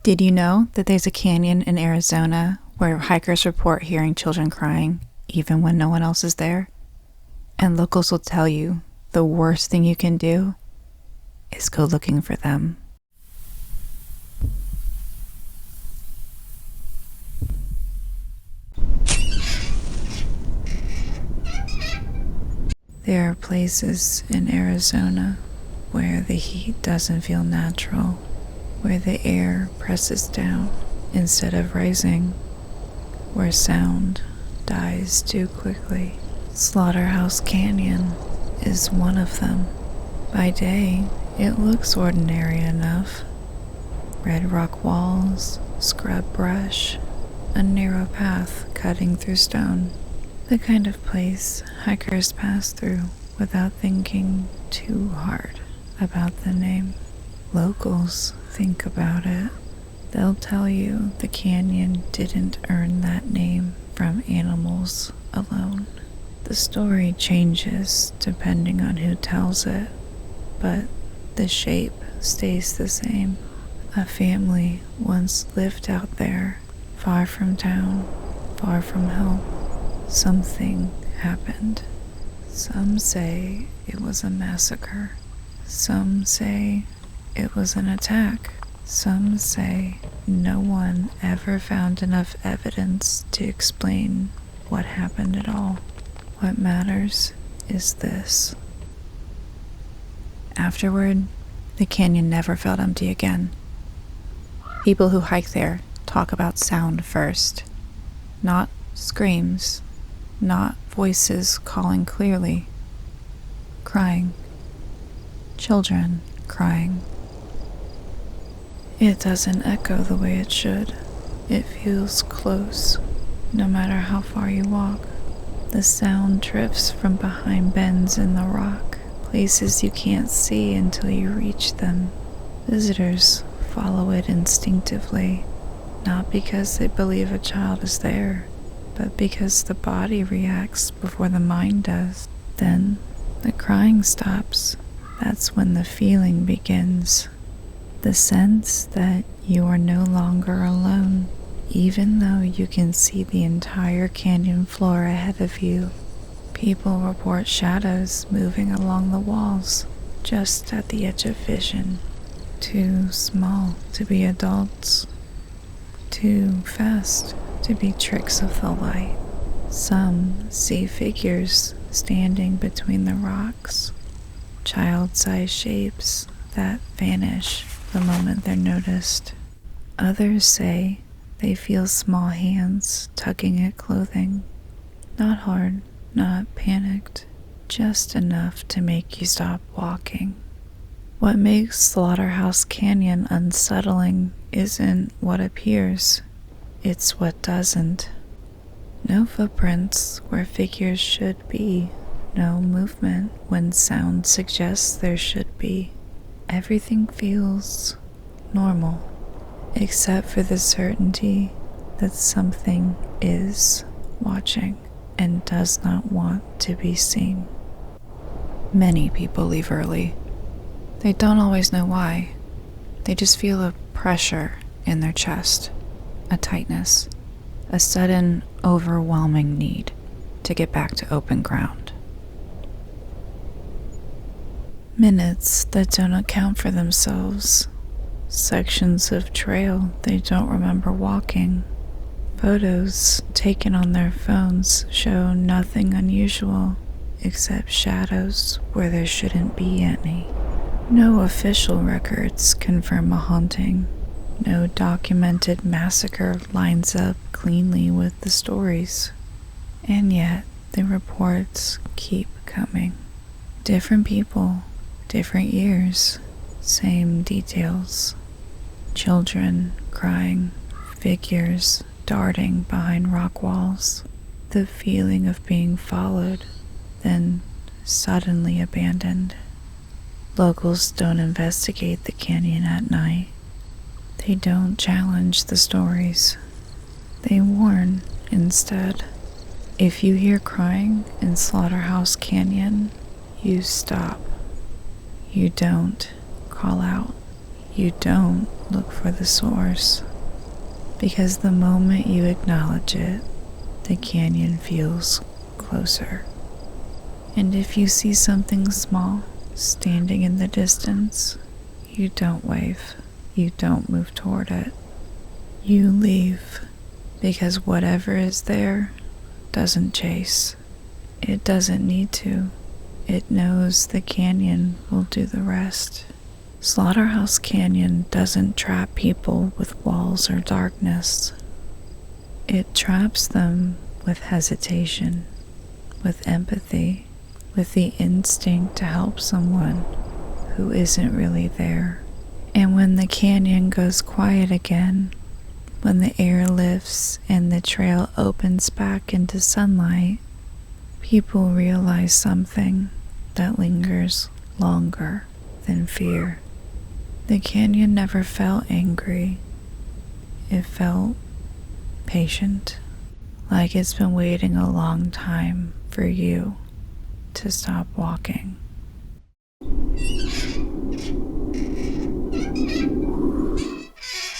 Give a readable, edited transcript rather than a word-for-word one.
Did you know that there's a canyon in Arizona where hikers report hearing children crying even when no one else is there? And locals will tell you the worst thing you can do is go looking for them. There are places in Arizona where the heat doesn't feel natural, where the air presses down instead of rising, where sound dies too quickly. Slaughterhouse Canyon is one of them. By day, it looks ordinary enough. Red rock walls, scrub brush, a narrow path cutting through stone. The kind of place hikers pass through without thinking too hard about the name. Locals think about it. They'll tell you the canyon didn't earn that name from animals alone. The story changes depending on who tells it, but the shape stays the same. A family once lived out there, far from town, far from help. Something happened. Some say it was a massacre. Some say it was an attack. Some say no one ever found enough evidence to explain what happened at all. What matters is this. Afterward, the canyon never felt empty again. People who hike there talk about sound first, not screams, not voices calling clearly. Crying. Children crying. It doesn't echo the way it should. It feels close, no matter how far you walk. The sound drifts from behind bends in the rock, places you can't see until you reach them. Visitors follow it instinctively, not because they believe a child is there, but because the body reacts before the mind does. Then the crying stops. That's when the feeling begins. The sense that you are no longer alone, even though you can see the entire canyon floor ahead of you. People report shadows moving along the walls, just at the edge of vision. Too small to be adults, too fast to be tricks of the light. Some see figures standing between the rocks, child-sized shapes that vanish the moment they're noticed. Others say they feel small hands tugging at clothing. Not hard, not panicked, just enough to make you stop walking. What makes Slaughterhouse Canyon unsettling isn't what appears, it's what doesn't. No footprints where figures should be, no movement when sound suggests there should be. Everything feels normal, except for the certainty that something is watching and does not want to be seen. Many people leave early. They don't always know why. They just feel a pressure in their chest, a tightness, a sudden, overwhelming need to get back to open ground. Minutes that don't account for themselves, sections of trail they don't remember walking. Photos taken on their phones show nothing unusual except shadows where there shouldn't be any. No official records confirm a haunting. No documented massacre lines up cleanly with the stories. And yet, the reports keep coming. Different people, different years, same details. Children crying, figures darting behind rock walls. The feeling of being followed, then suddenly abandoned. Locals don't investigate the canyon at night. They don't challenge the stories. They warn instead. If you hear crying in Slaughterhouse Canyon, you stop. You don't call out. You don't look for the source, because the moment you acknowledge it, the canyon feels closer. And if you see something small standing in the distance, you don't wave, you don't move toward it. You leave, because whatever is there doesn't chase. It doesn't need to. It knows the canyon will do the rest. Slaughterhouse Canyon doesn't trap people with walls or darkness. It traps them with hesitation, with empathy, with the instinct to help someone who isn't really there. And when the canyon goes quiet again, when the air lifts and the trail opens back into sunlight, people realize something that lingers longer than fear. The canyon never felt angry. It felt patient, like it's been waiting a long time for you to stop walking.